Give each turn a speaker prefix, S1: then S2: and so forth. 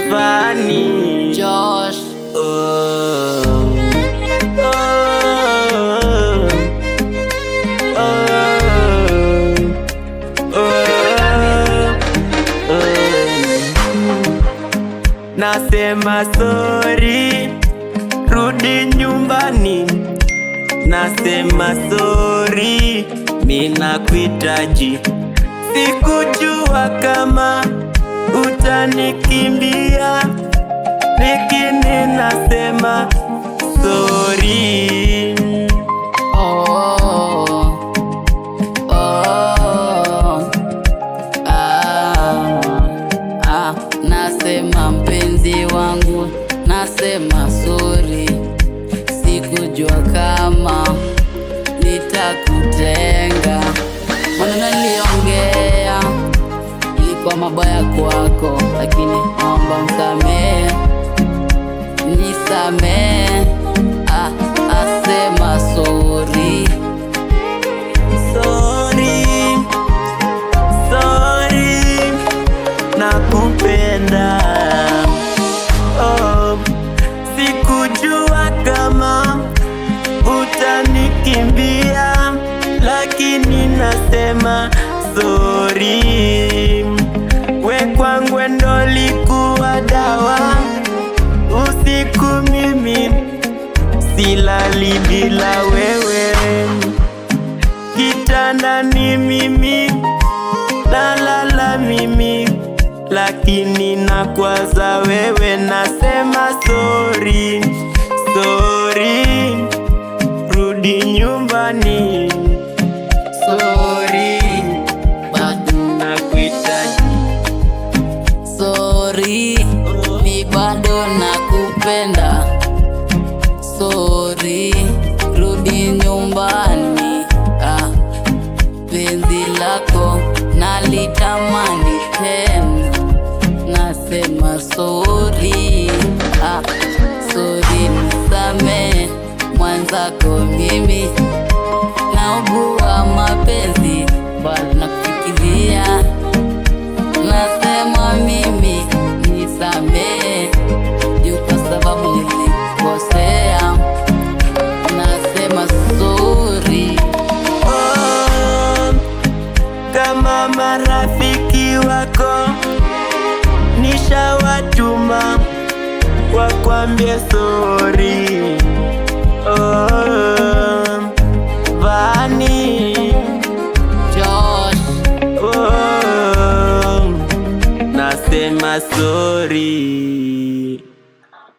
S1: Vanny Josh. Nasema sorry, rudi nyumbani. Nasema sorry, mina kuhitaji. Sikujua kama utanikimbia, lakini nasema sorry.
S2: Nasema mpenzi wangu, nasema sorry. Sikujua kama nitakutenga. Maneno niliongea ilikuwa mabaya kwako, lakini naomba msamehe, nisamehe. Asema sorry.
S1: Sorry, sorry, nakupenda. Sikujua kama utanikimbia, lakini nasema sorry. We kwangu ndo likuwa dawa, usiku mimi silali bila wewe. Kitandani mimi nalala mimi, lakini nakwaza wewe. Nasema sorry, sorry, rudi nyumbani. Sorry, bado nakuhitaji.
S2: Sorry, mi bado nakupenda. Sorry, rudi nyumbani. Penzi lako nalitamani tena. Nasema sorry. Sorry, nisamehe mwenzako mimi. Naugua mapenzi, bado nakufikiria. Nasema mimi nisamehe, juu kwa sababu nilikosea. Nasema sorry.
S1: Kama marafiki wako nishawatuma wakwambie sorry. Vanny
S2: Josh.
S1: nasema sorry.